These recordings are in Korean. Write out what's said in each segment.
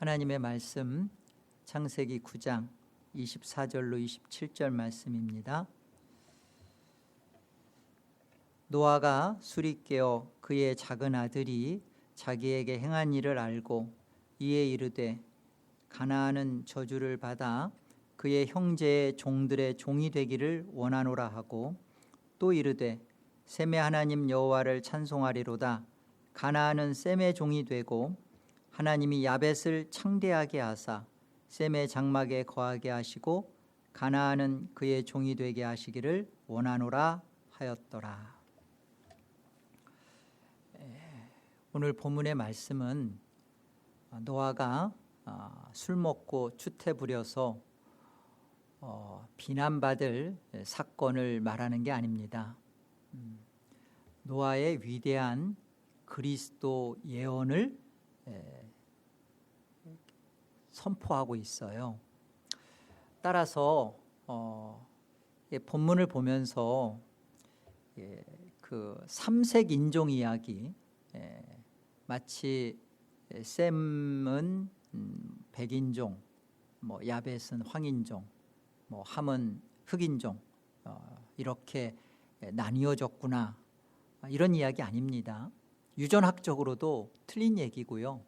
하나님의 말씀 창세기 9장 24절로 27절 말씀입니다. 노아가 술이 깨어 그의 작은 아들이 자기에게 행한 일을 알고 이에 이르되 가나안은 저주를 받아 그의 형제의 종들의 종이 되기를 원하노라 하고 또 이르되 셈의 하나님 여호와를 찬송하리로다. 가나안은 셈의 종이 되고 하나님이 야벳을 창대하게 하사 셈의 장막에 거하게 하시고 가나안은 그의 종이 되게 하시기를 원하노라 하였더라. 오늘 본문의 말씀은 노아가 술 먹고 추태 부려서 비난받을 사건을 말하는 게 아닙니다. 노아의 위대한 그리스도 예언을 선포하고 있어요. 따라서 본문을 보면서 그 삼색 인종 이야기, 마치 셈은 백인종, 야벳은 황인종, 함은 흑인종, 이렇게 나뉘어졌구나, 이런 이야기 아닙니다. 유전학적으로도 틀린 얘기고요.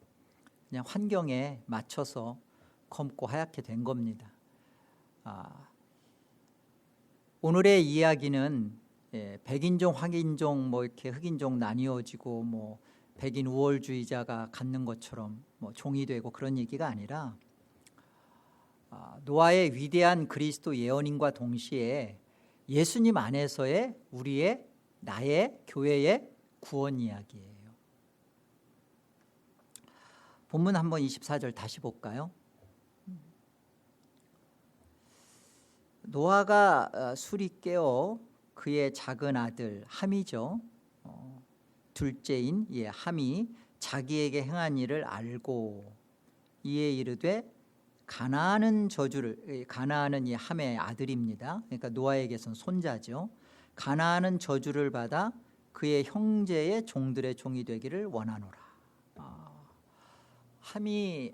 그냥 환경에 맞춰서 검고 하얗게 된 겁니다. 오늘의 이야기는 백인종, 황인종, 이렇게 흑인종 나뉘어지고 백인 우월주의자가 갖는 것처럼 종이 되고 그런 얘기가 아니라 노아의 위대한 그리스도 예언인과 동시에 예수님 안에서의 우리의 나의 교회의 구원 이야기예요. 본문 한번 24절 다시 볼까요? 노아가 술이 깨어 그의 작은 아들 함이죠. 둘째인 함이 자기에게 행한 일을 알고 이에 이르되 가나안은 가나안은 이 함의 아들입니다. 그러니까 노아에게선 손자죠. 가나안은 저주를 받아 그의 형제의 종들의 종이 되기를 원하노라. 함이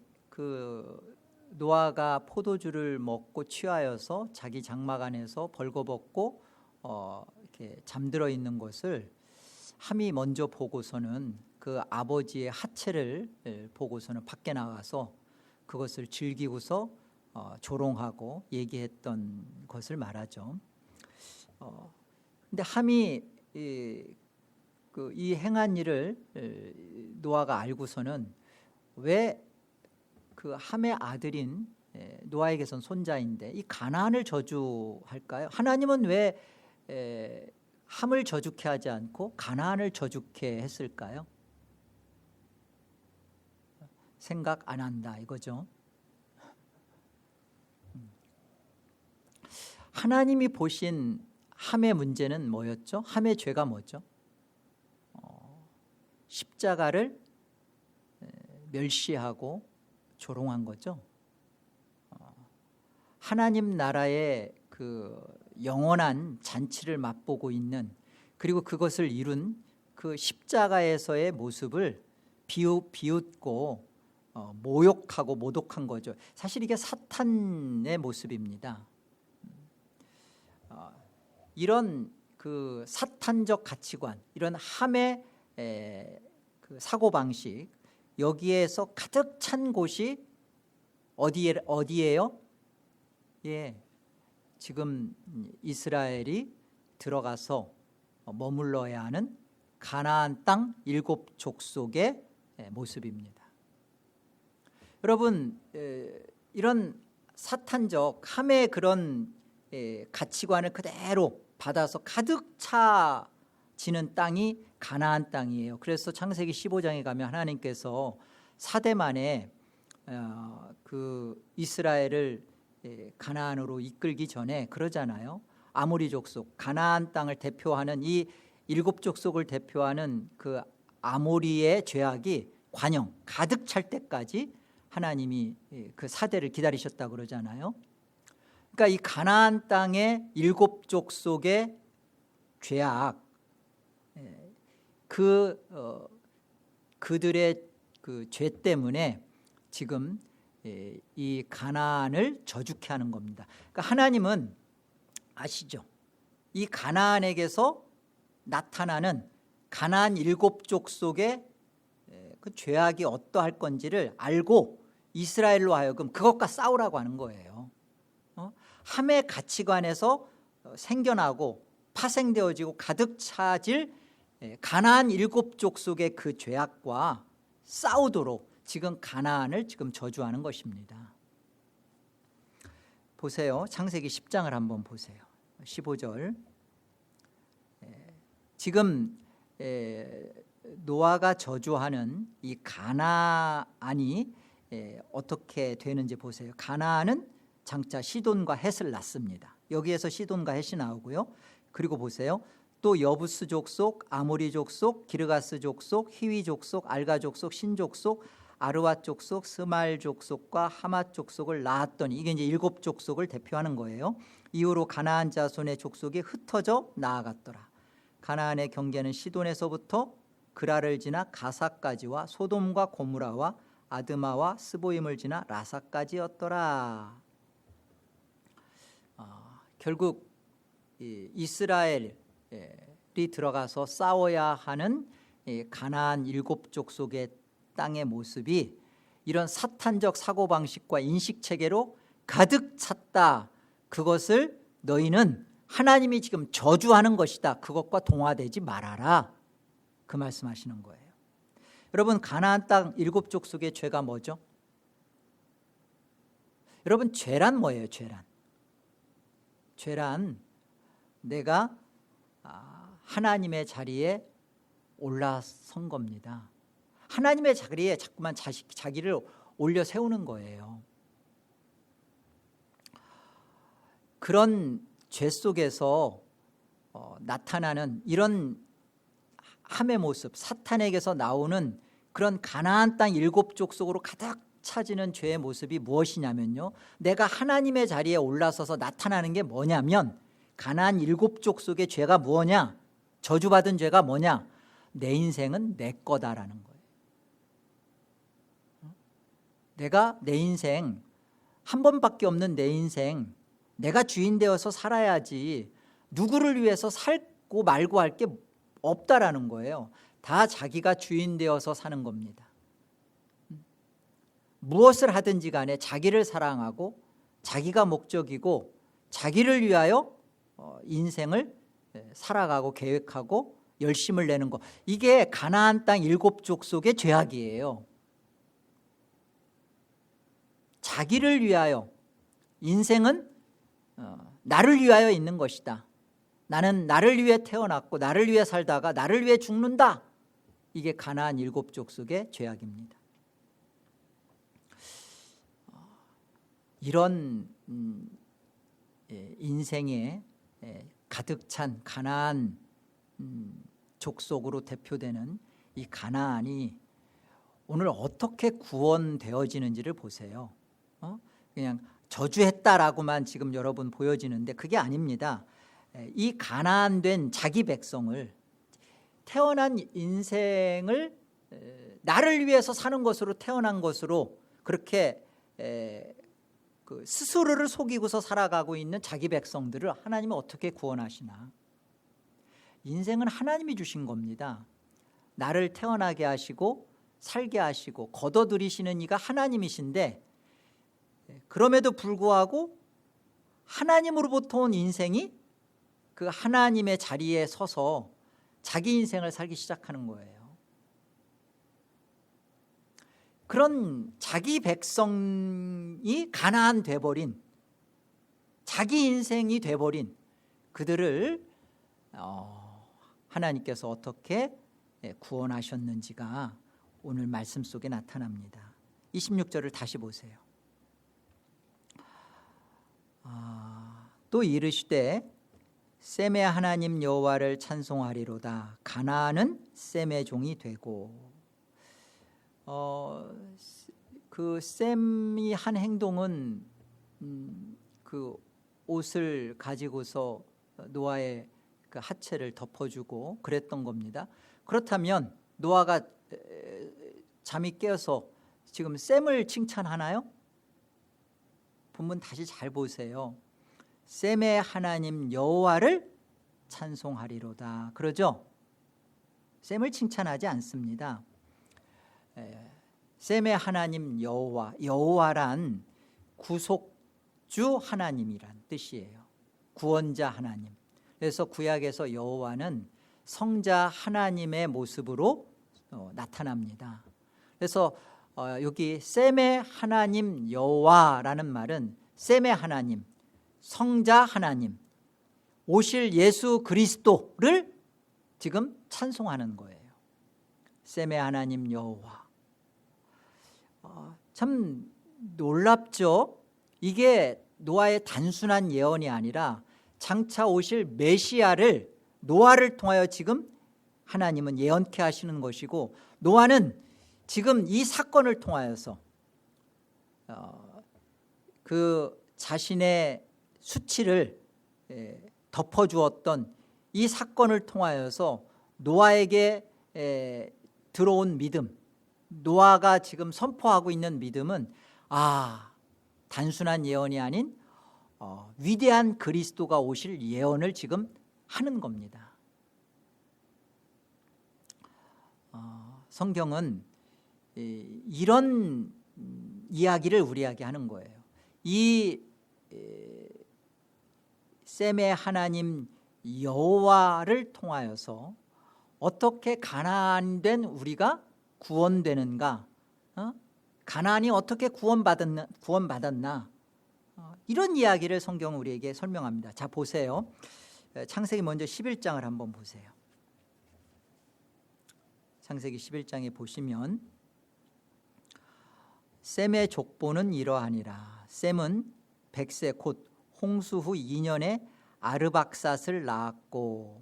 노아가 포도주를 먹고 취하여서 자기 장막 안에서 벌거벗고 이렇게 잠들어 있는 것을 함이 먼저 보고서는 그 아버지의 하체를 보고서는 밖에 나가서 그것을 즐기고서 조롱하고 얘기했던 것을 말하죠. 근데 함이 이 행한 일을 노아가 알고서는 왜 그 함의 아들인 노아에게선 손자인데 이 가나안을 저주할까요? 하나님은 왜 함을 저주케 하지 않고 가나안을 저주케 했을까요? 생각 안 한다 이거죠. 하나님이 보신 함의 문제는 뭐였죠? 함의 죄가 뭐죠? 십자가를 멸시하고 조롱한 거죠. 하나님 나라의 그 영원한 잔치를 맛보고 있는, 그리고 그것을 이룬 그 십자가에서의 모습을 비웃고 모욕하고 모독한 거죠. 사실 이게 사탄의 모습입니다. 이런 그 사탄적 가치관, 이런 함의 그 사고방식, 여기에서 가득 찬 곳이 어디예요? 지금 이스라엘이 들어가서 머물러야 하는 가나안 땅 7 족속의 모습입니다. 여러분, 이런 사탄적 함의 그런 가치관을 그대로 받아서 가득 차지는 땅이 가나안 땅이에요. 그래서 창세기 15장에 가면 하나님께서 사대 만에 그 이스라엘을 가나안으로 이끌기 전에 그러잖아요. 아모리 족속, 가나안 땅을 대표하는 이 7 족속을 대표하는 그 아모리의 죄악이 관영 가득 찰 때까지 하나님이 그 사대를 기다리셨다고 그러잖아요. 그러니까 이 가나안 땅의 7 족속의 죄악, 그들의 그 죄 때문에 지금 이 가나안을 저주케 하는 겁니다. 그러니까 하나님은 아시죠? 이 가나안에게서 나타나는 가나안 7족 속의 그 죄악이 어떠할 건지를 알고 이스라엘로 하여금 그것과 싸우라고 하는 거예요. 함의 가치관에서 생겨나고 파생되어지고 가득 차질 가나안 7족 속의 그 죄악과 싸우도록 지금 가나안을 지금 저주하는 것입니다. 보세요. 창세기 10장을 한번 보세요. 15절. 지금 노아가 저주하는 이 가나안이 어떻게 되는지 보세요. 가나안은 장차 시돈과 헷을 낳습니다. 여기에서 시돈과 헷이 나오고요. 그리고 보세요. 또 여부스 족속, 아모리 족속, 기르가스 족속, 히위 족속, 알가 족속, 신 족속, 아르와 족속, 스말 족속과 하맛 족속을 낳았더니 이게 이제 7족속을 대표하는 거예요. 이후로 가나안 자손의 족속이 흩어져 나아갔더라. 가나안의 경계는 시돈에서부터 그라를 지나 가사까지와 소돔과 고무라와 아드마와 스보임을 지나 라사까지였더라. 결국 이스라엘이 들어가서 싸워야 하는 가나안 7족속의 땅의 모습이 이런 사탄적 사고방식과 인식체계로 가득 찼다. 그것을 너희는 하나님이 지금 저주하는 것이다. 그것과 동화되지 말아라. 그 말씀하시는 거예요. 여러분, 가나안 땅 7족속의 죄가 뭐죠? 여러분, 죄란 뭐예요? 죄란 내가 하나님의 자리에 올라선 겁니다. 하나님의 자리에 자꾸만 자기를 올려 세우는 거예요. 그런 죄 속에서 나타나는 이런 함의 모습, 사탄에게서 나오는 그런 가나안 땅 7족속으로 가득 차지는 죄의 모습이 무엇이냐면요, 내가 하나님의 자리에 올라서서 나타나는 게 뭐냐면 가나안 7족속의 죄가 뭐냐, 저주받은 죄가 뭐냐, 내 인생은 내 거다라는 거예요. 내가 내 인생 한 번밖에 없는 내 인생 내가 주인 되어서 살아야지 누구를 위해서 살고 말고 할 게 없다라는 거예요. 다 자기가 주인 되어서 사는 겁니다. 무엇을 하든지 간에 자기를 사랑하고 자기가 목적이고 자기를 위하여 인생을 살아가고 계획하고 열심을 내는 것, 이게 가나안 땅 7족속의 죄악이에요. 자기를 위하여, 인생은 나를 위하여 있는 것이다. 나는 나를 위해 태어났고 나를 위해 살다가 나를 위해 죽는다. 이게 가나안 7족속의 죄악입니다. 이런 인생에 가득 찬 가나안 족속으로 대표되는 이 가나안이 오늘 어떻게 구원되어지는지를 보세요. 그냥 저주했다라고만 지금 여러분 보여지는데 그게 아닙니다. 이 가나안된 자기 백성을, 태어난 인생을 나를 위해서 사는 것으로 태어난 것으로 그렇게 그 스스로를 속이고서 살아가고 있는 자기 백성들을 하나님이 어떻게 구원하시나. 인생은 하나님이 주신 겁니다. 나를 태어나게 하시고 살게 하시고 거둬들이시는 이가 하나님이신데, 그럼에도 불구하고 하나님으로부터 온 인생이 그 하나님의 자리에 서서 자기 인생을 살기 시작하는 거예요. 그런 자기 백성이 가나안 돼버린, 자기 인생이 돼버린 그들을 하나님께서 어떻게 구원하셨는지가 오늘 말씀 속에 나타납니다. 26절을 다시 보세요. 또 이르시되 셈의 하나님 여호와를 찬송하리로다. 가나안은 셈의 종이 되고. 그 셈이 한 행동은 그 옷을 가지고서 노아의 그 하체를 덮어주고 그랬던 겁니다. 그렇다면 노아가 잠이 깨어서 지금 셈을 칭찬하나요? 본문 다시 잘 보세요. 셈의 하나님 여호와를 찬송하리로다 그러죠. 셈을 칭찬하지 않습니다. 셈의 하나님 여호와란 구속주 하나님이란 뜻이에요. 구원자 하나님. 그래서 구약에서 여호와는 성자 하나님의 모습으로 나타납니다. 그래서 여기 셈의 하나님 여호와라는 말은 셈의 하나님, 성자 하나님, 오실 예수 그리스도를 지금 찬송하는 거예요. 셈의 하나님 여호와. 참 놀랍죠. 이게 노아의 단순한 예언이 아니라 장차 오실 메시아를 노아를 통하여 지금 하나님은 예언케 하시는 것이고, 노아는 지금 이 사건을 통하여서 그 자신의 수치를 덮어주었던 이 사건을 통하여서 노아에게 들어온 믿음, 노아가 지금 선포하고 있는 믿음은 단순한 예언이 아닌 위대한 그리스도가 오실 예언을 지금 하는 겁니다. 성경은 이런 이야기를 우리에게 하는 거예요. 이 셈의 하나님 여호와를 통하여서 어떻게 가나안된 우리가 구원되는가, 가나안이 어떻게 구원받았나, 이런 이야기를 성경은 우리에게 설명합니다. 자, 보세요. 창세기 먼저 11장을 한번 보세요. 창세기 11장에 보시면 셈의 족보는 이러하니라. 셈은 백세 곧 홍수 후 2년에 아르박삿을 낳았고,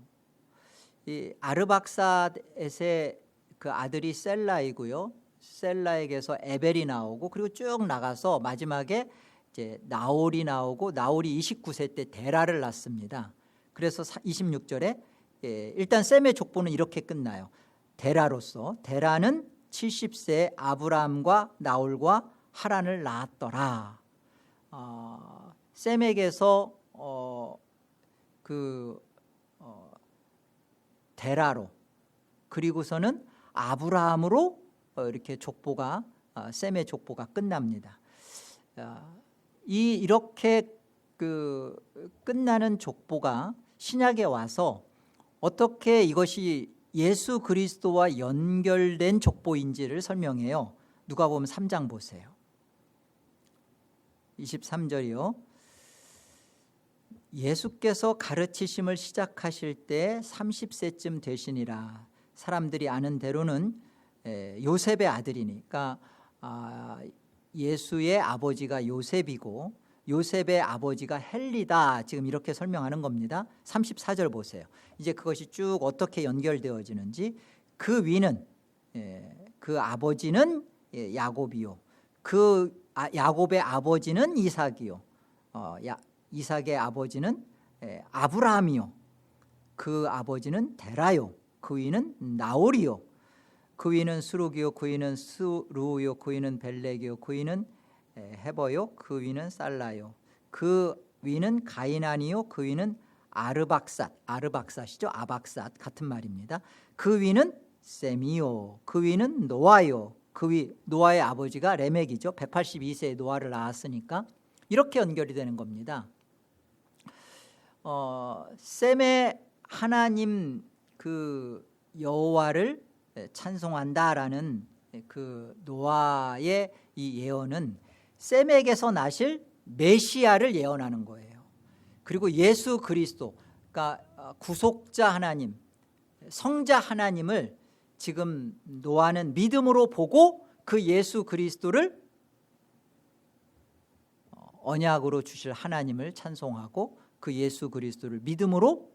이 아르박삿의 그 아들이 셀라이고요. 셀라에게서 에벨이 나오고, 그리고 쭉 나가서 마지막에 이제 나홀이 나오고, 나홀이 29세 때 데라를 낳습니다. 그래서 26절에 일단 셈의 족보는 이렇게 끝나요. 데라로서, 데라는 70세에 아브라함과 나홀과 하란을 낳았더라. 셈에게서 데라로, 그리고서는 아브라함으로 이렇게 족보가, 셈의 족보가 끝납니다. 이렇게 끝나는 족보가 신약에 와서 어떻게 이것이 예수 그리스도와 연결된 족보인지를 설명해요. 누가복음 3장 보세요. 23절이요. 예수께서 가르치심을 시작하실 때 30세쯤 되시니라. 사람들이 아는 대로는 요셉의 아들이니까, 예수의 아버지가 요셉이고 요셉의 아버지가 헬리다, 지금 이렇게 설명하는 겁니다. 34절 보세요. 이제 그것이 쭉 어떻게 연결되어지는지. 그 위는, 그 아버지는 야곱이요, 그 야곱의 아버지는 이삭이요, 이삭의 아버지는 아브라함이요, 그 아버지는 데라요, 그 위는 나홀이요, 그 위는 수룩이요, 그 위는 스루요, 그 위는 벨렉이요, 그 위는 헤버요, 그 위는 살라요, 그 위는 가이난이요, 그 위는 아르박삿이죠. 아박삿 같은 말입니다. 그 위는 셈이요, 그 위는 노아요, 그 위, 노아의 아버지가 레멕이죠. 182세에 노아를 낳았으니까 이렇게 연결이 되는 겁니다. 셈의 하나님 그 여호와를 찬송한다라는 그 노아의 이 예언은 셈에게서 나실 메시아를 예언하는 거예요. 그리고 예수 그리스도, 그러니까 구속자 하나님, 성자 하나님을 지금 노아는 믿음으로 보고 그 예수 그리스도를 언약으로 주실 하나님을 찬송하고 그 예수 그리스도를 믿음으로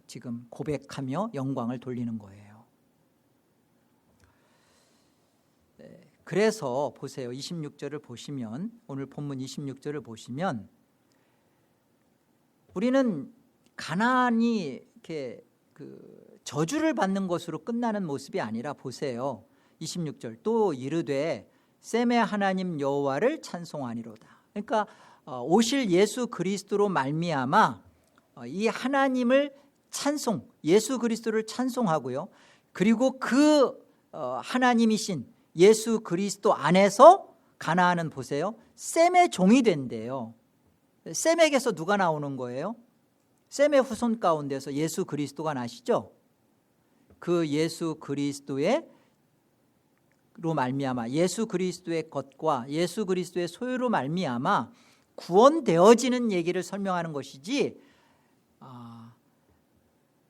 지금 고백하며 영광을 돌리는 거예요. 그래서 보세요. 26절을 보시면, 오늘 본문 26절을 보시면 우리는 가나안이 이렇게 저주를 받는 것으로 끝나는 모습이 아니라, 보세요. 26절 또 이르되 셈의 하나님 여호와를 찬송하니로다. 그러니까 오실 예수 그리스도로 말미암아 이 하나님을 찬송, 예수 그리스도를 찬송하고요. 그리고 그 하나님이신 예수 그리스도 안에서 가나안은 보세요. 셈의 종이 된대요. 셈에게서 누가 나오는 거예요? 셈의 후손 가운데서 예수 그리스도가 나시죠. 그 예수 그리스도로 말미암아, 예수 그리스도의 것과 예수 그리스도의 소유로 말미암아 구원되어지는 얘기를 설명하는 것이지,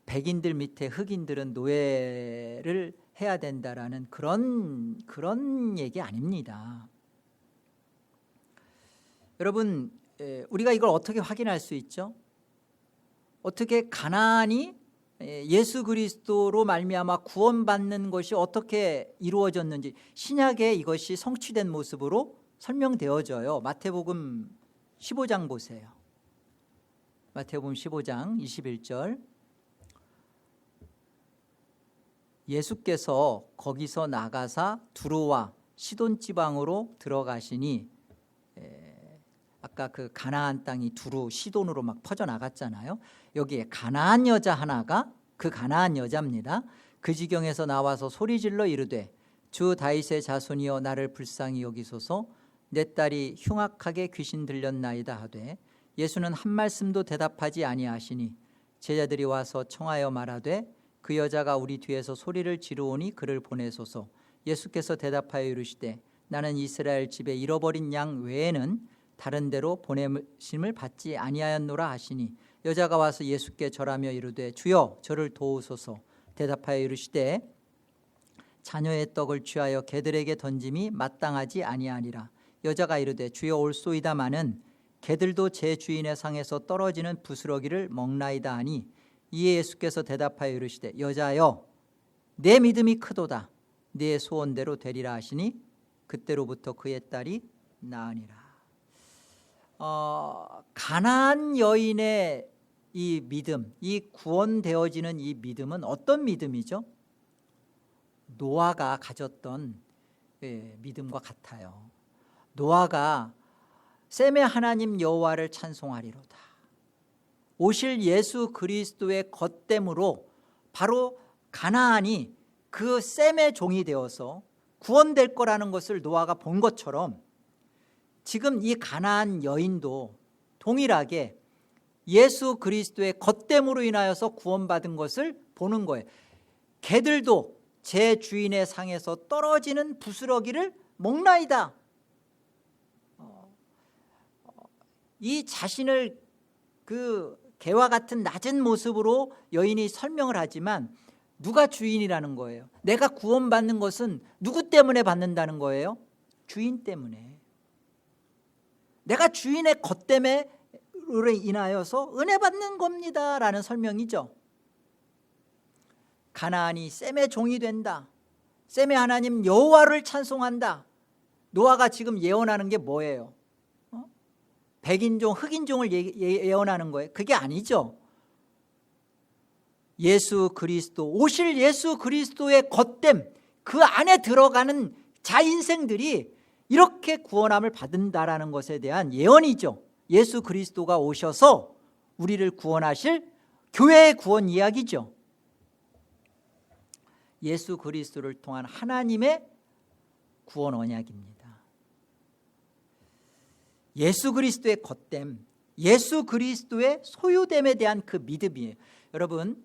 백인들 밑에 흑인들은 노예를 해야 된다라는 그런 얘기 아닙니다. 여러분, 우리가 이걸 어떻게 확인할 수 있죠? 어떻게 가나안이 예수 그리스도로 말미암아 구원받는 것이 어떻게 이루어졌는지 신약에 이것이 성취된 모습으로 설명되어져요. 마태복음 15장 보세요. 마태복음 15장 21절. 예수께서 거기서 나가사 두로와 시돈 지방으로 들어가시니, 아까 그 가나안 땅이 두루 시돈으로 막 퍼져나갔잖아요. 여기에 가나안 여자 하나가, 그 가나안 여자입니다. 그 지경에서 나와서 소리질러 이르되 주 다윗의 자손이여 나를 불쌍히 여기소서, 내 딸이 흉악하게 귀신 들렸나이다 하되 예수는 한 말씀도 대답하지 아니하시니 제자들이 와서 청하여 말하되 그 여자가 우리 뒤에서 소리를 지르오니 그를 보내소서. 예수께서 대답하여 이르시되 나는 이스라엘 집에 잃어버린 양 외에는 다른 데로 보내심을 받지 아니하였노라 하시니 여자가 와서 예수께 절하며 이르되 주여 저를 도우소서. 대답하여 이르시되 자녀의 떡을 취하여 개들에게 던짐이 마땅하지 아니하니라. 여자가 이르되 주여 올소이다마는 개들도 제 주인의 상에서 떨어지는 부스러기를 먹나이다 하니 이에 예수께서 대답하여 이르시되 여자여 내 믿음이 크도다, 네 소원대로 되리라 하시니 그때로부터 그의 딸이 나으니라. 가나안 여인의 이 믿음, 이 구원되어지는 이 믿음은 어떤 믿음이죠? 노아가 가졌던 믿음과 같아요. 노아가 셈의 하나님 여호와를 찬송하리로다. 오실 예수 그리스도의 겉됨으로 바로 가나안이 그 셈의 종이 되어서 구원될 거라는 것을 노아가 본 것처럼 지금 이 가나안 여인도 동일하게 예수 그리스도의 겉됨으로 인하여서 구원받은 것을 보는 거예요. 개들도 제 주인의 상에서 떨어지는 부스러기를 먹나이다. 이 자신을 그 개와 같은 낮은 모습으로 여인이 설명을 하지만 누가 주인이라는 거예요? 내가 구원받는 것은 누구 때문에 받는다는 거예요? 주인 때문에. 내가 주인의 겉됨에 인하여서 은혜 받는 겁니다 라는 설명이죠. 가나안이 셈의 종이 된다, 셈의 하나님 여호와를 찬송한다. 노아가 지금 예언하는 게 뭐예요? 백인종, 흑인종을 예언하는 거예요? 그게 아니죠. 예수 그리스도, 오실 예수 그리스도의 겉됨, 그 안에 들어가는 자인생들이 이렇게 구원함을 받는다라는 것에 대한 예언이죠. 예수 그리스도가 오셔서 우리를 구원하실 교회의 구원 이야기죠. 예수 그리스도를 통한 하나님의 구원 언약입니다. 예수 그리스도의 겉됨, 예수 그리스도의 소유됨에 대한 그 믿음이에요. 여러분,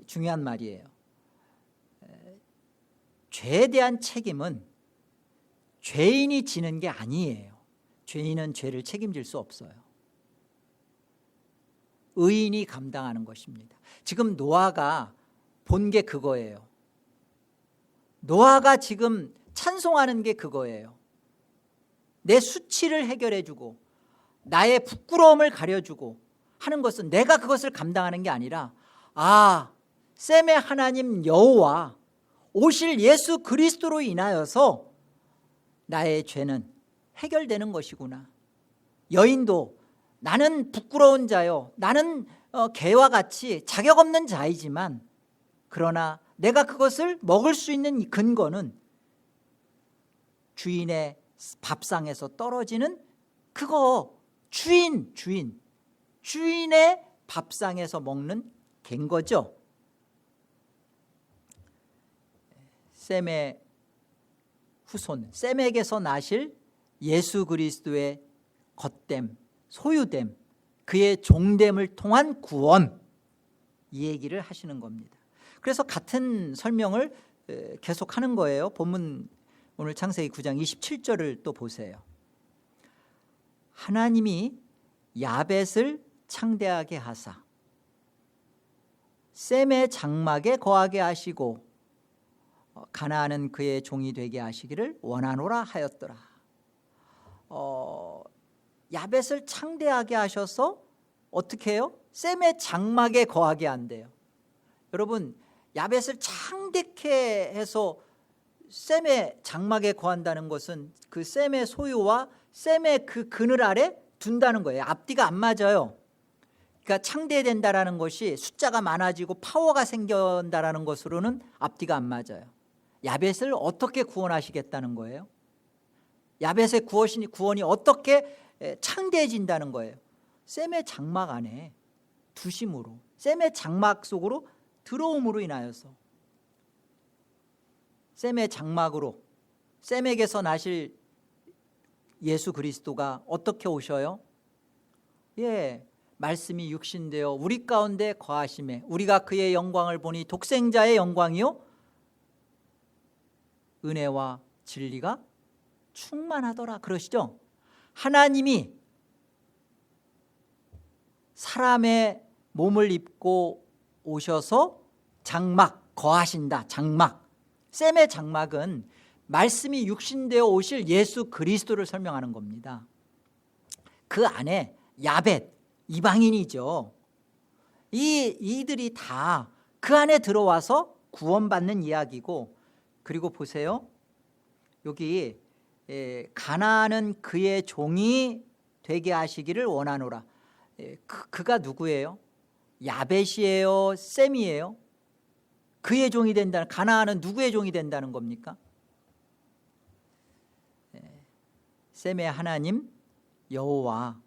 중요한 말이에요. 죄에 대한 책임은 죄인이 지는 게 아니에요. 죄인은 죄를 책임질 수 없어요. 의인이 감당하는 것입니다. 지금 노아가 본 게 그거예요. 노아가 지금 찬송하는 게 그거예요. 내 수치를 해결해주고 나의 부끄러움을 가려주고 하는 것은 내가 그것을 감당하는 게 아니라 셈의 하나님 여호와 오실 예수 그리스도로 인하여서 나의 죄는 해결되는 것이구나. 여인도 나는 부끄러운 자요, 나는 개와 같이 자격 없는 자이지만 그러나 내가 그것을 먹을 수 있는 근거는 주인의 밥상에서 떨어지는 그거 주인의 밥상에서 먹는 갠 거죠. 셈의 후손, 셈에게서 나실 예수 그리스도의 겉됨, 소유됨, 그의 종됨을 통한 구원, 이 얘기를 하시는 겁니다. 그래서 같은 설명을 계속하는 거예요. 본문 오늘 창세기 9장 27절을 또 보세요. 하나님이 야벳을 창대하게 하사 셈의 장막에 거하게 하시고 가나안은 그의 종이 되게 하시기를 원하노라 하였더라. 야벳을 창대하게 하셔서 어떻게 해요? 셈의 장막에 거하게 한대요. 여러분, 야벳을 창대케 해서 셈의 장막에 거한다는 것은 그 셈의 소유와 셈의 그 그늘 아래 둔다는 거예요. 앞뒤가 안 맞아요. 그러니까 창대된다라는 것이 숫자가 많아지고 파워가 생긴다라는 것으로는 앞뒤가 안 맞아요. 야벳을 어떻게 구원하시겠다는 거예요? 야벳의 구원이 어떻게 창대해진다는 거예요? 셈의 장막 안에 두심으로, 셈의 장막 속으로 들어옴으로 인하여서, 셈의 장막으로, 셈에게서 나실 예수 그리스도가 어떻게 오셔요? 말씀이 육신되어 우리 가운데 거하심에 우리가 그의 영광을 보니 독생자의 영광이요 은혜와 진리가 충만하더라 그러시죠. 하나님이 사람의 몸을 입고 오셔서 장막, 거하신다. 장막, 셈의 장막은 말씀이 육신되어 오실 예수 그리스도를 설명하는 겁니다. 그 안에 야벳, 이방인이죠. 이들이 다 그 안에 들어와서 구원받는 이야기고, 그리고 보세요. 여기 가나안은 그의 종이 되게 하시기를 원하노라. 그가 누구예요? 야벳이에요? 셈이에요? 그의 종이 된다는, 가나안은 누구의 종이 된다는 겁니까? 셈의 하나님 여호와,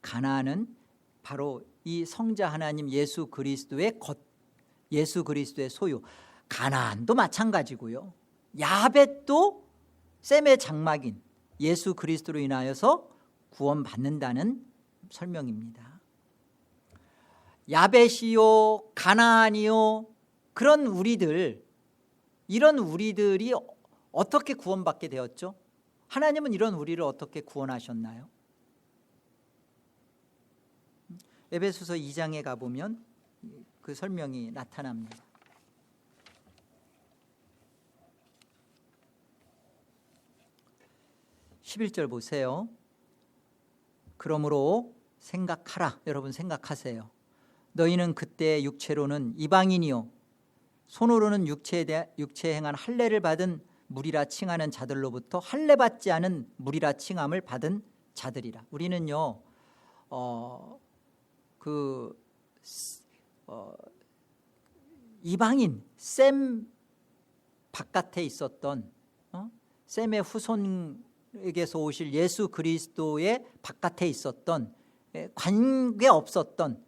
가나안은 바로 이 성자 하나님 예수 그리스도의 예수 그리스도의 소유. 가나안도 마찬가지고요. 야벳도 셈의 장막인 예수 그리스도로 인하여서 구원받는다는 설명입니다. 야벳이요, 가나안이요, 그런 우리들, 이런 우리들이 어떻게 구원받게 되었죠? 하나님은 이런 우리를 어떻게 구원하셨나요? 에베소서 2장에 가보면 그 설명이 나타납니다. 11절 보세요. 그러므로 생각하라. 여러분 생각하세요. 너희는 그때 육체로는 이방인이요 손으로는 육체에 행한 할례를 받은 무리라 칭하는 자들로부터 할례 받지 않은 무리라 칭함을 받은 자들이라. 우리는요 이방인, 셈 바깥에 있었던 셈의 후손에게서 오실 예수 그리스도의 바깥에 있었던 관계 없었던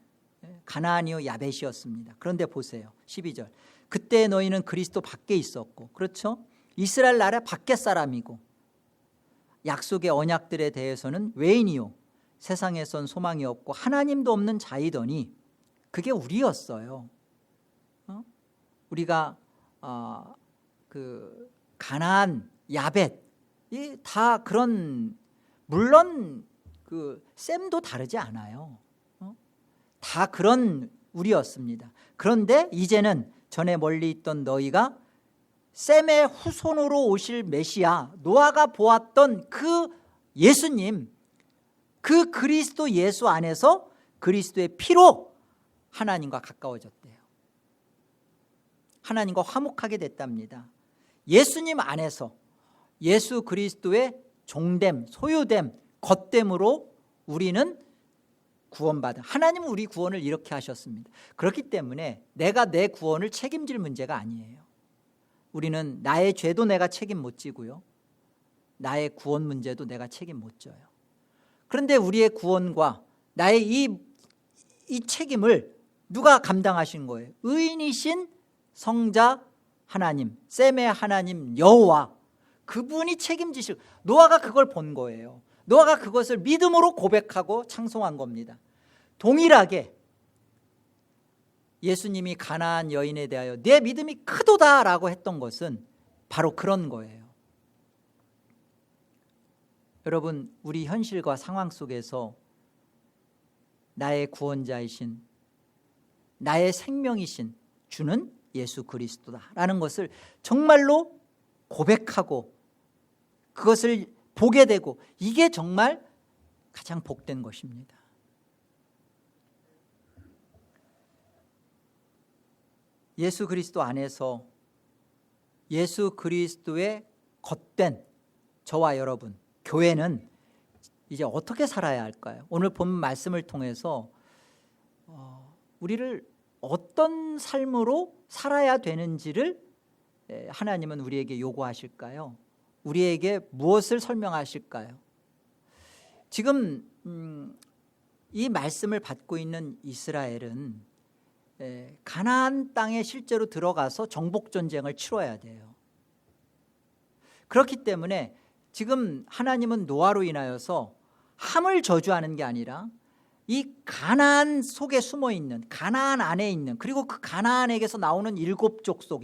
가나안이요 야벳이었습니다. 그런데 보세요. 12절. 그때 너희는 그리스도 밖에 있었고, 그렇죠? 이스라엘 나라 밖에 사람이고, 약속의 언약들에 대해서는 외인이요 세상에선 소망이 없고 하나님도 없는 자이더니, 그게 우리였어요. 우리가 그 가나안, 야벳 다 그런, 물론 그 셈도 다르지 않아요. 다 그런 우리였습니다. 그런데 이제는 전에 멀리 있던 너희가 셈의 후손으로 오실 메시아, 노아가 보았던 그 예수님, 그 그리스도 예수 안에서 그리스도의 피로 하나님과 가까워졌대요. 하나님과 화목하게 됐답니다. 예수님 안에서 예수 그리스도의 종됨, 소유됨, 겉됨으로 우리는 구원받은, 하나님은 우리 구원을 이렇게 하셨습니다. 그렇기 때문에 내가 내 구원을 책임질 문제가 아니에요. 우리는 나의 죄도 내가 책임 못 지고요, 나의 구원 문제도 내가 책임 못 져요. 그런데 우리의 구원과 나의 이 책임을 누가 감당하신 거예요? 의인이신 성자 하나님, 셈의 하나님 여호와, 그분이 책임지실. 노아가 그걸 본 거예요. 노아가 그것을 믿음으로 고백하고 찬송한 겁니다. 동일하게 예수님이 가나안 여인에 대하여 내 믿음이 크도다라고 했던 것은 바로 그런 거예요. 여러분, 우리 현실과 상황 속에서 나의 구원자이신, 나의 생명이신 주는 예수 그리스도다라는 것을 정말로 고백하고 그것을 보게 되고, 이게 정말 가장 복된 것입니다. 예수 그리스도 안에서 예수 그리스도의 겉된 저와 여러분, 교회는 이제 어떻게 살아야 할까요? 오늘 본 말씀을 통해서 우리를 어떤 삶으로 살아야 되는지를 하나님은 우리에게 요구하실까요? 우리에게 무엇을 설명하실까요? 지금 이 말씀을 받고 있는 이스라엘은 가나안 땅에 실제로 들어가서 정복 전쟁을 치러야 돼요. 그렇기 때문에 지금 하나님은 노아로 인하여서 함을 저주하는 게 아니라 이 가나안 속에 숨어 있는, 가나안 안에 있는, 그리고 그 가나안에게서 나오는 일곱 족속,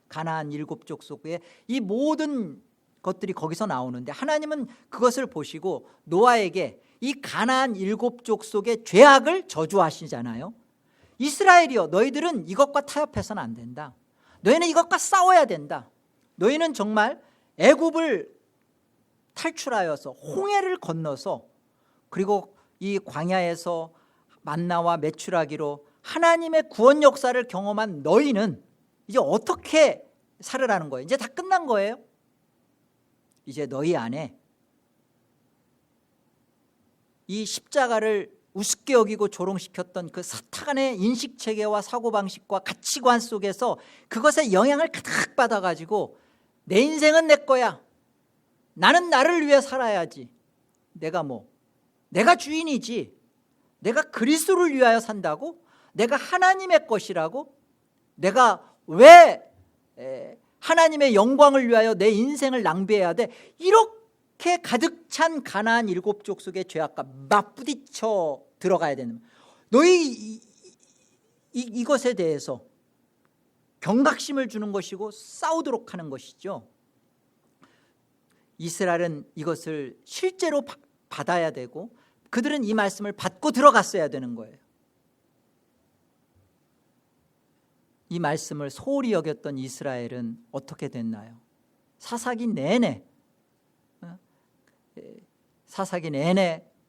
가나안 일곱 족속의 이 모든 것들이 거기서 나오는데, 하나님은 그것을 보시고 노아에게 이 가나안 일곱 족속의 죄악을 저주하시잖아요. 이스라엘이여, 너희들은 이것과 타협해서는 안 된다. 너희는 이것과 싸워야 된다. 너희는 정말 애굽을 탈출하여서 홍해를 건너서, 그리고 이 광야에서 만나와 메추라기로 하나님의 구원 역사를 경험한 너희는 이제 어떻게 살으라는 거예요? 이제 다 끝난 거예요. 이제 너희 안에 이 십자가를 우습게 여기고 조롱시켰던 그 사탄의 인식체계와 사고방식과 가치관 속에서 그것의 영향을 가득 받아가지고 내 인생은 내 거야, 나는 나를 위해 살아야지, 내가 주인이지, 내가 그리스도를 위하여 산다고, 내가 하나님의 것이라고, 내가 왜 하나님의 영광을 위하여 내 인생을 낭비해야 돼, 이렇게 가득 찬 가나안 일곱 족속의 죄악과 맞부딪혀 들어가야 되는, 너희 이것에 대해서 경각심을 주는 것이고 싸우도록 하는 것이죠. 이스라엘은 이것을 실제로 받아야 되고 그들은 이 말씀을 받고 들어갔어야 되는 거예요. 이 말씀을 소홀히 여겼던 이스라엘은 어떻게 됐나요? 사사기 내내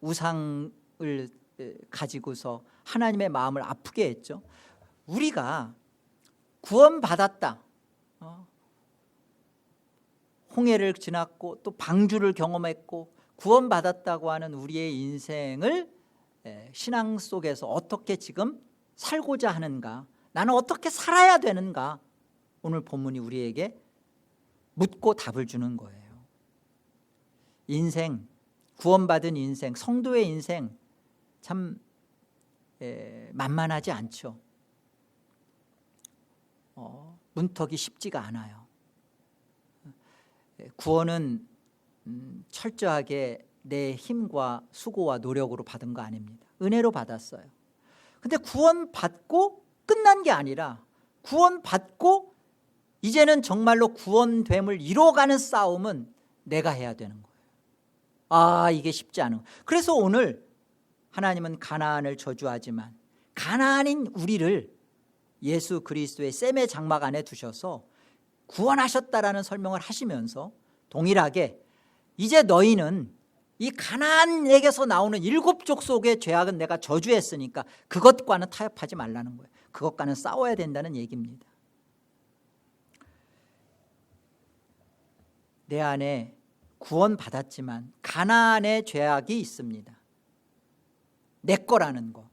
우상을 가지고서 하나님의 마음을 아프게 했죠. 우리가 구원받았다, 홍해를 지났고 또 방주를 경험했고 구원받았다고 하는 우리의 인생을 신앙 속에서 어떻게 지금 살고자 하는가, 나는 어떻게 살아야 되는가, 오늘 본문이 우리에게 묻고 답을 주는 거예요. 인생, 구원받은 인생, 성도의 인생 참 만만하지 않죠. 문턱이 쉽지가 않아요. 구원은 철저하게 내 힘과 수고와 노력으로 받은 거 아닙니다. 은혜로 받았어요. 근데 구원받고 끝난 게 아니라 구원받고 이제는 정말로 구원됨을 이뤄가는 싸움은 내가 해야 되는 거예요. 이게 쉽지 않은 거예요. 그래서 오늘 하나님은 가나안을 저주하지만 가나안인 우리를 예수 그리스도의 셈의 장막 안에 두셔서 구원하셨다라는 설명을 하시면서 동일하게 이제 너희는 이 가나안에게서 나오는 일곱 족속의 죄악은 내가 저주했으니까 그것과는 타협하지 말라는 거예요. 그것과는 싸워야 된다는 얘기입니다. 내 안에 구원받았지만 가나안의 죄악이 있습니다. 내 거라는 거,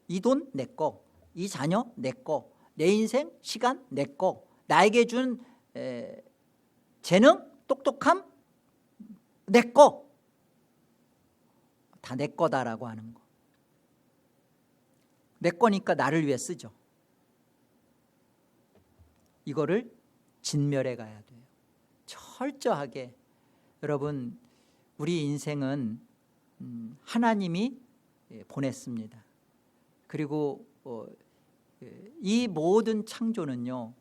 이 돈 내 거, 이 자녀 내 거, 내 인생 시간 내 거, 나에게 준 재능, 똑똑함 내 거, 다 내 거다라고 하는 거. 내 거니까 나를 위해 쓰죠. 이거를 진멸해 가야 돼요. 철저하게. 여러분, 우리 인생은 하나님이 보냈습니다. 그리고 이 모든 창조는요,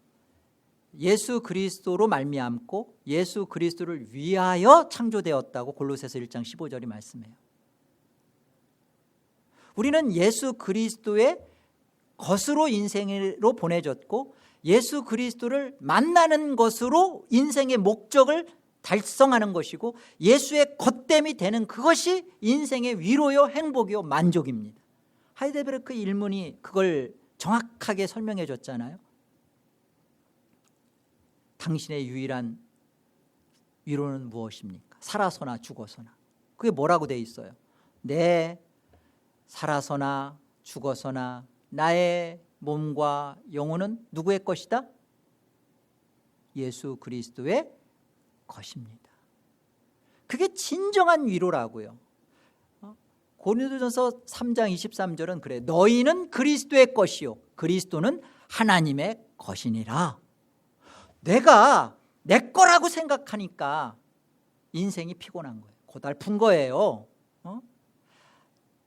예수 그리스도로 말미암고 예수 그리스도를 위하여 창조되었다고 골로새서 1장 15절이 말씀해요. 우리는 예수 그리스도의 것으로 인생으로 보내졌고 예수 그리스도를 만나는 것으로 인생의 목적을 달성하는 것이고 예수의 겉됨이 되는 그것이 인생의 위로요 행복이요 만족입니다. 하이델베르크 일문이 그걸 정확하게 설명해 줬잖아요. 당신의 유일한 위로는 무엇입니까? 살아서나 죽어서나. 그게 뭐라고 돼 있어요? 내 살아서나 죽어서나 나의 몸과 영혼은 누구의 것이다? 예수 그리스도의 것입니다. 그게 진정한 위로라고요. 고린도전서 3장 23절은 그래. 너희는 그리스도의 것이요 그리스도는 하나님의 것이니라. 내가 내 거라고 생각하니까 인생이 피곤한 거예요. 고달픈 거예요.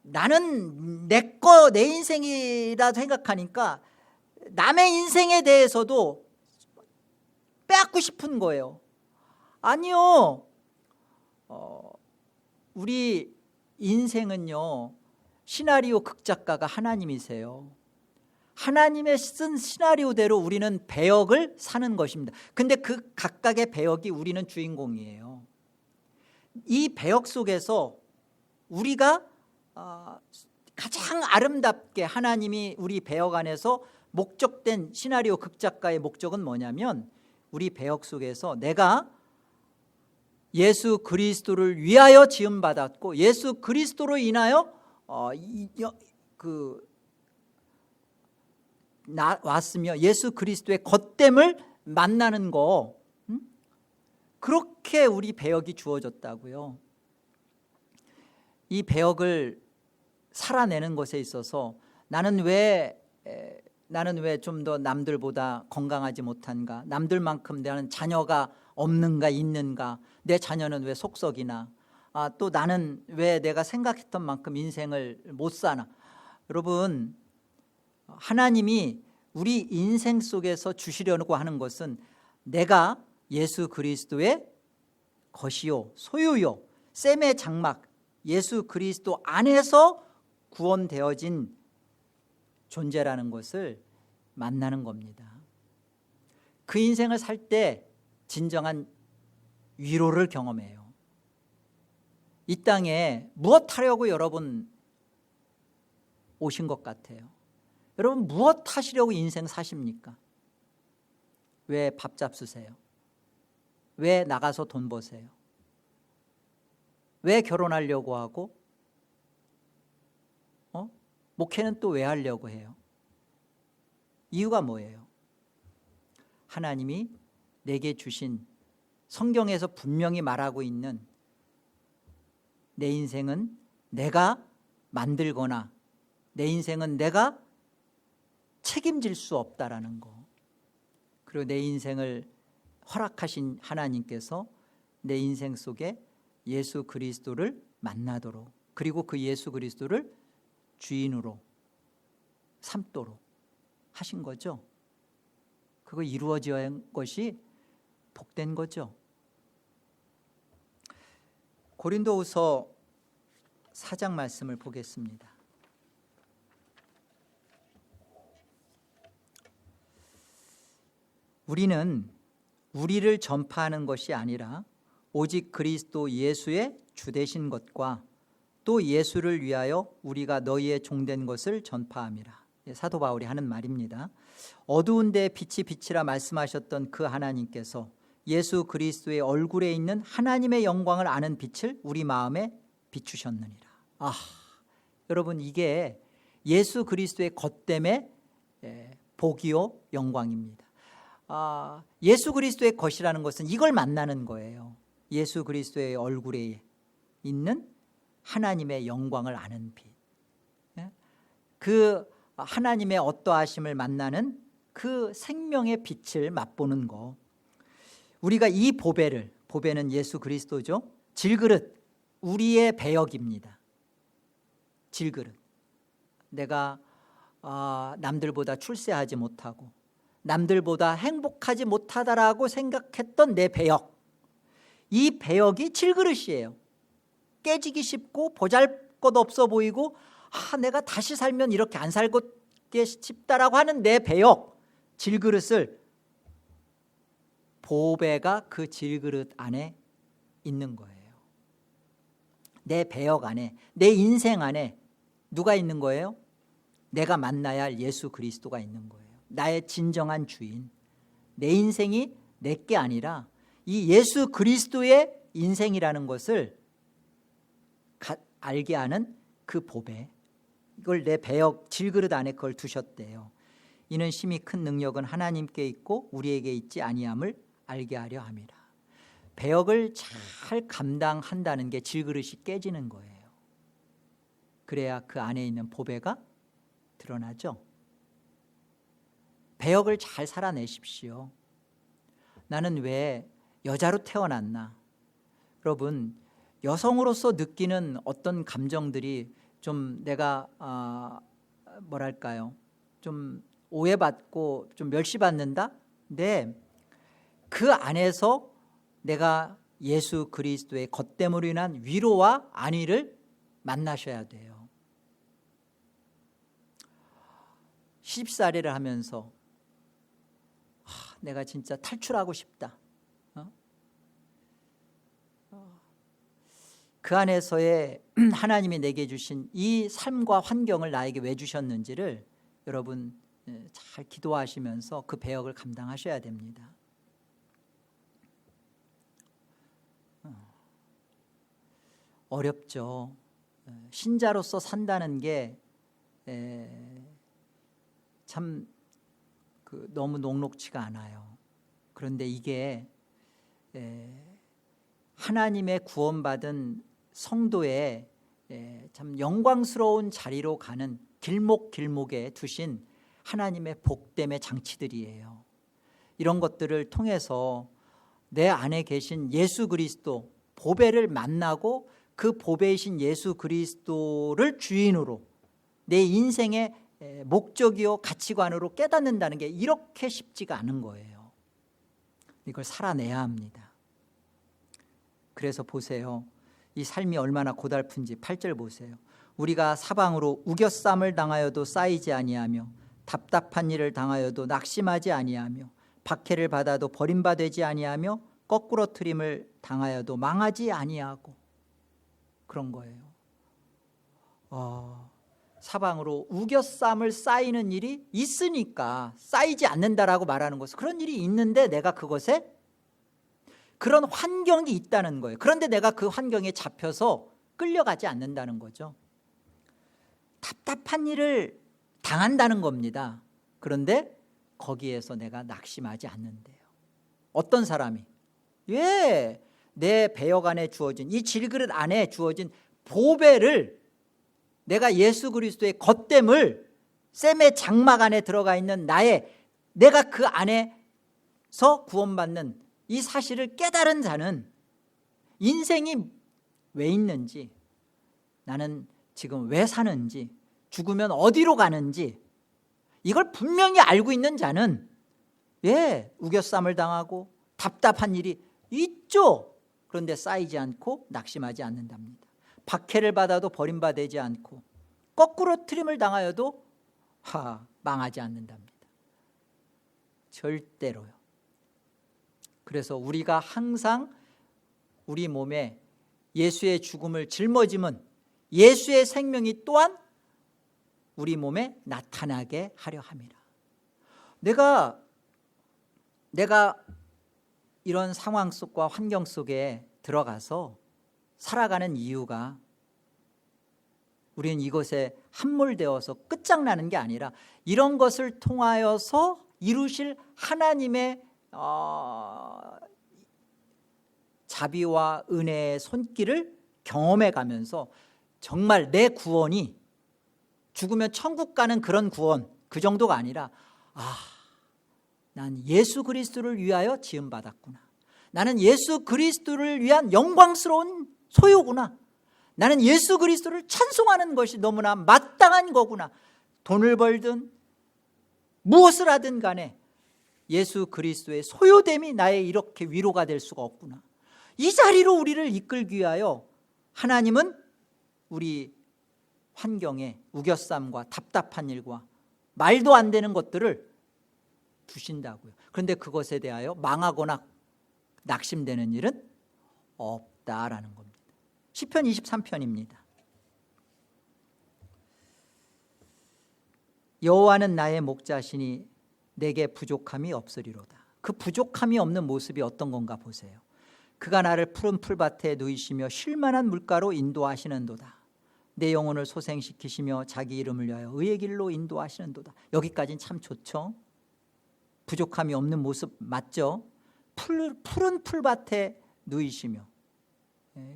나는 내 거, 내 인생이라 생각하니까 남의 인생에 대해서도 빼앗고 싶은 거예요. 아니요. 우리 인생은요, 시나리오 극작가가 하나님이세요. 하나님의 쓴 시나리오대로 우리는 배역을 사는 것입니다. 근데 그 각각의 배역이 우리는 주인공이에요. 이 배역 속에서 우리가 가장 아름답게 하나님이 우리 배역 안에서 목적된 시나리오 극작가의 목적은 뭐냐면 우리 배역 속에서 내가 예수 그리스도를 위하여 지음받았고 예수 그리스도로 인하여 왔으며 예수 그리스도의 겉됨을 만나는 거, 그렇게 우리 배역이 주어졌다고요. 이 배역을 살아내는 것에 있어서 나는 왜 좀 더 남들보다 건강하지 못한가, 남들만큼 나는 자녀가 없는가 있는가, 내 자녀는 왜 속썩이나, 또 나는 왜 내가 생각했던 만큼 인생을 못 사나. 여러분, 하나님이 우리 인생 속에서 주시려고 하는 것은 내가 예수 그리스도의 것이요 소유요 셈의 장막 예수 그리스도 안에서 구원되어진 존재라는 것을 만나는 겁니다. 그 인생을 살 때 진정한 위로를 경험해요. 이 땅에 무엇 하려고 여러분 오신 것 같아요? 여러분 무엇 하시려고 인생 사십니까? 왜 밥 잡수세요? 왜 나가서 돈 버세요? 왜 결혼하려고 하고 목회는 또 왜 하려고 해요? 이유가 뭐예요? 하나님이 내게 주신 성경에서 분명히 말하고 있는 내 인생은 내가 만들거나 내 인생은 내가 책임질 수 없다라는 거. 그리고 내 인생을 허락하신 하나님께서 내 인생 속에 예수 그리스도를 만나도록, 그리고 그 예수 그리스도를 주인으로 삼도록 하신 거죠. 그거 이루어진 것이 복된 거죠. 고린도후서 4장 말씀을 보겠습니다. 우리는 우리를 전파하는 것이 아니라 오직 그리스도 예수의 주되신 것과 또 예수를 위하여 우리가 너희의 종된 것을 전파함이라. 사도 바울이 하는 말입니다. 어두운 데에 빛이 빛이라 말씀하셨던 그 하나님께서 예수 그리스도의 얼굴에 있는 하나님의 영광을 아는 빛을 우리 마음에 비추셨느니라. 여러분, 이게 예수 그리스도의 겉됨의 복이요 영광입니다. 예수 그리스도의 것이라는 것은 이걸 만나는 거예요. 예수 그리스도의 얼굴에 있는 하나님의 영광을 아는 빛, 그 하나님의 어떠하심을 만나는 그 생명의 빛을 맛보는 거. 우리가 이 보배는 예수 그리스도죠. 질그릇, 우리의 배역입니다. 질그릇. 내가 남들보다 출세하지 못하고 남들보다 행복하지 못하다라고 생각했던 내 배역, 이 배역이 질그릇이에요. 깨지기 쉽고 보잘것없어 보이고 내가 다시 살면 이렇게 안 살고 싶다라고 하는 내 배역, 질그릇을, 보배가 그 질그릇 안에 있는 거예요. 내 배역 안에, 내 인생 안에 누가 있는 거예요? 내가 만나야 할 예수 그리스도가 있는 거예요. 나의 진정한 주인. 내 인생이 내게 아니라 이 예수 그리스도의 인생이라는 것을 알게 하는 그 보배, 이걸 내 배역 질그릇 안에 그걸 두셨대요. 이는 심히 큰 능력은 하나님께 있고 우리에게 있지 아니함을 알게 하려 함이라. 배역을 잘 감당한다는 게 질그릇이 깨지는 거예요. 그래야 그 안에 있는 보배가 드러나죠. 배역을 잘 살아내십시오. 나는 왜 여자로 태어났나? 여러분, 여성으로서 느끼는 어떤 감정들이 좀 내가 뭐랄까요, 좀 오해받고 좀 멸시받는다? 근데 그 안에서 내가 예수 그리스도의 겉됨으로 인한 위로와 안위를 만나셔야 돼요. 시집살이를 하면서 내가 진짜 탈출하고 싶다, 그 안에서의 하나님이 내게 주신 이 삶과 환경을 나에게 왜 주셨는지를 여러분 잘 기도하시면서 그 배역을 감당하셔야 됩니다. 어렵죠. 신자로서 산다는 게 참 너무 녹록지가 않아요. 그런데 이게 하나님의 구원받은 성도의 참 영광스러운 자리로 가는 길목에 두신 하나님의 복됨의 장치들이에요. 이런 것들을 통해서 내 안에 계신 예수 그리스도 보배를 만나고 그 보배이신 예수 그리스도를 주인으로 내 인생의 목적이요 가치관으로 깨닫는다는 게 이렇게 쉽지가 않은 거예요. 이걸 살아내야 합니다. 그래서 보세요, 이 삶이 얼마나 고달픈지. 8절 보세요. 우리가 사방으로 우겨쌈을 당하여도 쌓이지 아니하며 답답한 일을 당하여도 낙심하지 아니하며 박해를 받아도 버림받지 아니하며 거꾸러뜨림을 당하여도 망하지 아니하고, 그런 거예요. 사방으로 우겨쌈을 쌓이는 일이 있으니까 쌓이지 않는다라고 말하는 것은 그런 일이 있는데 내가 그것에 그런 환경이 있다는 거예요. 그런데 내가 그 환경에 잡혀서 끌려가지 않는다는 거죠. 답답한 일을 당한다는 겁니다. 그런데 거기에서 내가 낙심하지 않는데요. 어떤 사람이 내 배역 안에 주어진 이 질그릇 안에 주어진 보배를, 내가 예수 그리스도의 겉됨을, 셈의 장막 안에 들어가 있는 내가 그 안에서 구원받는 이 사실을 깨달은 자는 인생이 왜 있는지, 나는 지금 왜 사는지, 죽으면 어디로 가는지 이걸 분명히 알고 있는 자는 우겨쌈을 당하고 답답한 일이 있죠. 그런데 쌓이지 않고 낙심하지 않는답니다. 박해를 받아도 버림받지 않고 거꾸로 트림을 당하여도 망하지 않는답니다. 절대로요. 그래서 우리가 항상 우리 몸에 예수의 죽음을 짊어짐은 예수의 생명이 또한 우리 몸에 나타나게 하려 함이라. 내가 이런 상황 속과 환경 속에 들어가서 살아가는 이유가, 우리는 이것에 함몰되어서 끝장나는 게 아니라 이런 것을 통하여서 이루실 하나님의 자비와 은혜의 손길을 경험해 가면서 정말 내 구원이 죽으면 천국 가는 그런 구원, 그 정도가 아니라 난 예수 그리스도를 위하여 지음받았구나. 나는 예수 그리스도를 위한 영광스러운 소유구나. 나는 예수 그리스도를 찬송하는 것이 너무나 마땅한 거구나. 돈을 벌든 무엇을 하든 간에 예수 그리스도의 소유됨이 나의 이렇게 위로가 될 수가 없구나. 이 자리로 우리를 이끌기 위하여 하나님은 우리 환경에 우겨쌈과 답답한 일과 말도 안 되는 것들을 두신다고요. 그런데 그것에 대하여 망하거나 낙심되는 일은 없다라는 겁니다. 시편 23편입니다. 여호와는 나의 목자시니 내게 부족함이 없으리로다. 그 부족함이 없는 모습이 어떤 건가 보세요. 그가 나를 푸른 풀밭에 누이시며 쉴만한 물가로 인도하시는도다. 내 영혼을 소생시키시며 자기 이름을 위하여 의의 길로 인도하시는도다. 여기까지는 참 좋죠. 부족함이 없는 모습 맞죠. 푸른 풀밭에 누이시며,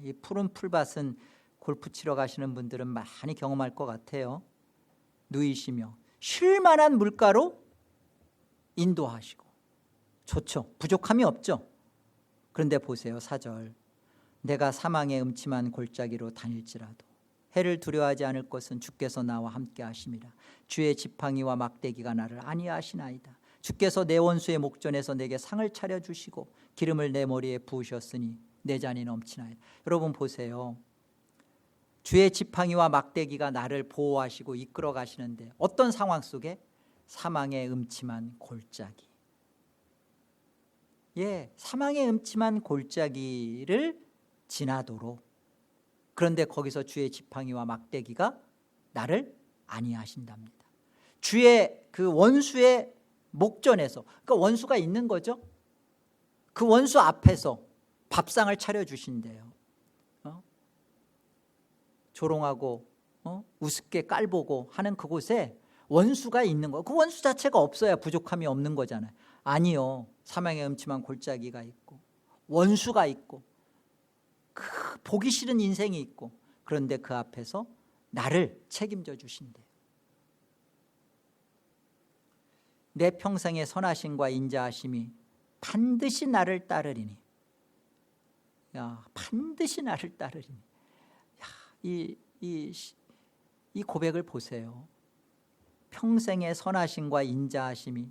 이 푸른 풀밭은 골프 치러 가시는 분들은 많이 경험할 것 같아요. 누이시며 쉴만한 물가로 인도하시고, 좋죠. 부족함이 없죠. 그런데 보세요. 4절, 내가 사망의 음침한 골짜기로 다닐지라도 해를 두려워하지 않을 것은 주께서 나와 함께 하심이라. 주의 지팡이와 막대기가 나를 안위하시나이다. 주께서 내 원수의 목전에서 내게 상을 차려주시고 기름을 내 머리에 부으셨으니 내 잔이 넘치나이다. 여러분 보세요. 주의 지팡이와 막대기가 나를 보호하시고 이끌어 가시는데 어떤 상황 속에? 사망의 음침한 골짜기. 사망의 음침한 골짜기를 지나도록. 그런데 거기서 주의 지팡이와 막대기가 나를 안위하신답니다. 주의 그 원수의 목전에서, 그러니까 원수가 있는 거죠. 그 원수 앞에서 밥상을 차려주신대요. 조롱하고 우습게 깔보고 하는 그곳에 원수가 있는 거예요. 그 원수 자체가 없어야 부족함이 없는 거잖아요. 아니요. 사망의 음침한 골짜기가 있고 원수가 있고 그 보기 싫은 인생이 있고, 그런데 그 앞에서 나를 책임져 주신대요. 내 평생의 선하심과 인자하심이 반드시 나를 따르리니. 반드시 나를 따르리니. 이 고백을 보세요. 평생의 선하심과 인자하심이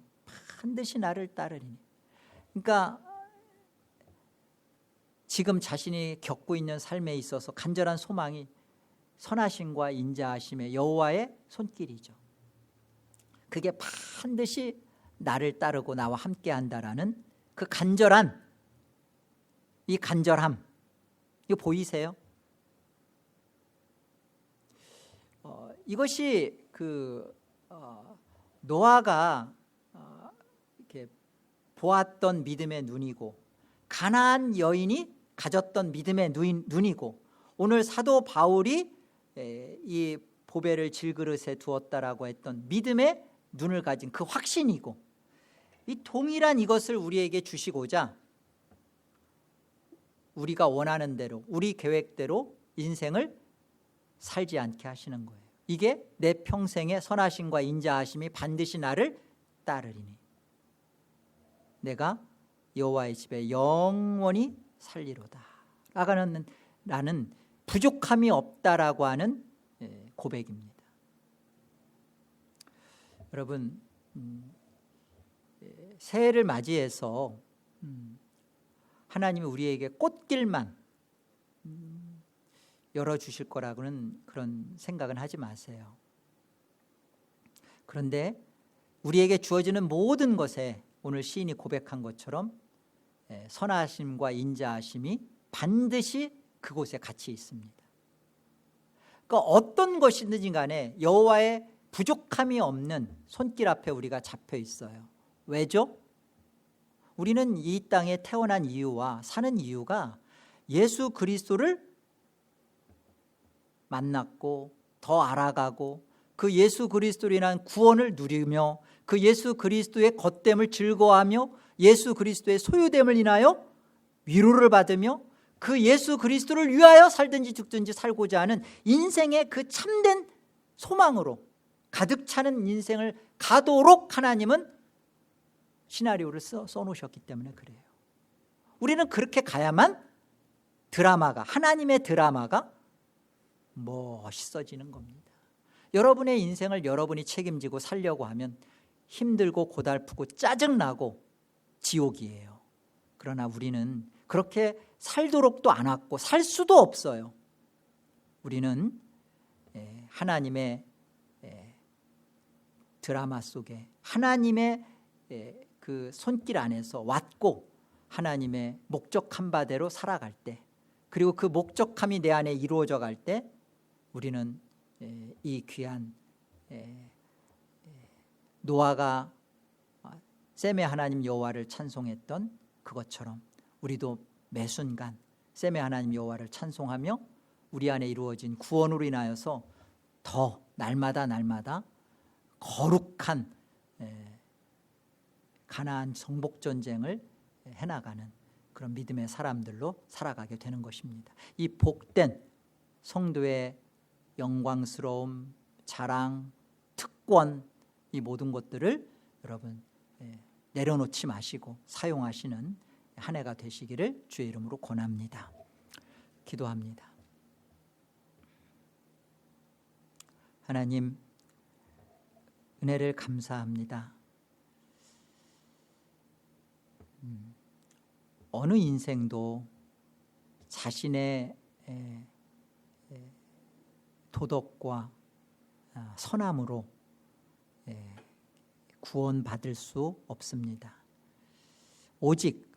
반드시 나를 따르리니. 그러니까 지금 자신이 겪고 있는 삶에 있어서 간절한 소망이 선하심과 인자하심의 여호와의 손길이죠. 그게 반드시 나를 따르고 나와 함께 한다라는 그 간절한, 이 간절함, 이거 보이세요? 이것이 노아가 이렇게 보았던 믿음의 눈이고, 가나안 여인이 가졌던 믿음의 눈이고, 오늘 사도 바울이 이 보배를 질그릇에 두었다라고 했던 믿음의 눈을 가진 그 확신이고, 이 동일한 이것을 우리에게 주시고자 우리가 원하는 대로, 우리 계획대로 인생을 살지 않게 하시는 거예요. 이게 내 평생의 선하심과 인자하심이 반드시 나를 따르리니 내가 여호와의 집에 영원히 살리로다 라는 부족함이 없다라고 하는 고백입니다. 여러분, 새해를 맞이해서 하나님이 우리에게 꽃길만 열어주실 거라고는 그런 생각은 하지 마세요. 그런데 우리에게 주어지는 모든 것에 오늘 시인이 고백한 것처럼 선하심과 인자하심이 반드시 그곳에 같이 있습니다. 그러니까 어떤 것이든지 간에 여호와의 부족함이 없는 손길 앞에 우리가 잡혀 있어요. 왜죠? 우리는 이 땅에 태어난 이유와 사는 이유가 예수 그리스도를 만났고 더 알아가고 그 예수 그리스도로 인한 구원을 누리며 그 예수 그리스도의 겉됨을 즐거워하며 예수 그리스도의 소유됨을 인하여 위로를 받으며 그 예수 그리스도를 위하여 살든지 죽든지 살고자 하는 인생의 그 참된 소망으로 가득 차는 인생을 가도록 하나님은 시나리오를 써놓으셨기 때문에 그래요. 우리는 그렇게 가야만 하나님의 드라마가 멋있어지는 겁니다. 여러분의 인생을 여러분이 책임지고 살려고 하면 힘들고 고달프고 짜증나고 지옥이에요. 그러나 우리는 그렇게 살도록도 안 왔고 살 수도 없어요. 우리는 하나님의 드라마 속에 하나님의 그 손길 안에서 왔고 하나님의 목적한 바대로 살아갈 때, 그리고 그 목적함이 내 안에 이루어져 갈 때 우리는 이 귀한 노아가 셈의 하나님 여호와를 찬송했던 그것처럼 우리도 매 순간 셈의 하나님 여호와를 찬송하며 우리 안에 이루어진 구원으로 인하여서 더 날마다 거룩한 가나안 정복전쟁을 해나가는 그런 믿음의 사람들로 살아가게 되는 것입니다. 이 복된 성도의 영광스러움, 자랑, 특권, 이 모든 것들을 여러분 내려놓지 마시고 사용하시는 한 해가 되시기를 주의 이름으로 권합니다. 기도합니다. 하나님, 은혜를 감사합니다. 어느 인생도 자신의 도덕과 선함으로 구원받을 수 없습니다. 오직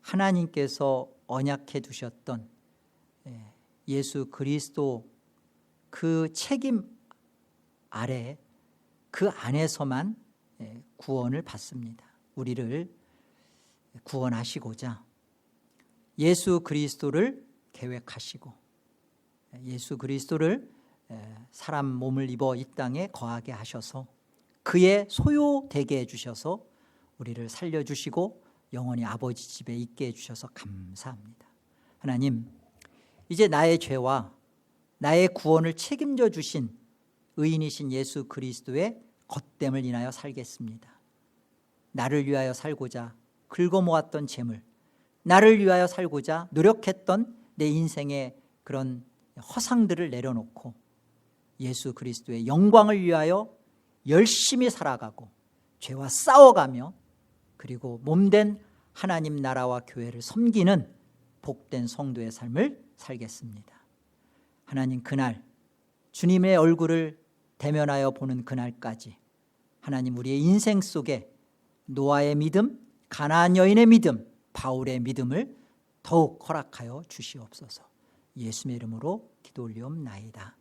하나님께서 언약해 두셨던 예수 그리스도 그 책임 아래 그 안에서만 구원을 받습니다. 우리를 구원하시고자 예수 그리스도를 계획하시고 예수 그리스도를 사람 몸을 입어 이 땅에 거하게 하셔서 그의 소유되게 해주셔서 우리를 살려주시고 영원히 아버지 집에 있게 해주셔서 감사합니다. 하나님, 이제 나의 죄와 나의 구원을 책임져 주신 의인이신 예수 그리스도의 겉됨을 인하여 살겠습니다. 나를 위하여 살고자 긁어모았던 재물, 나를 위하여 살고자 노력했던 내 인생의 그런 허상들을 내려놓고 예수 그리스도의 영광을 위하여 열심히 살아가고 죄와 싸워가며 그리고 몸된 하나님 나라와 교회를 섬기는 복된 성도의 삶을 살겠습니다. 하나님, 그날 주님의 얼굴을 대면하여 보는 그날까지 하나님, 우리의 인생 속에 노아의 믿음, 가나안 여인의 믿음, 바울의 믿음을 더욱 허락하여 주시옵소서. 예수의 이름으로 기도 올리옵나이다.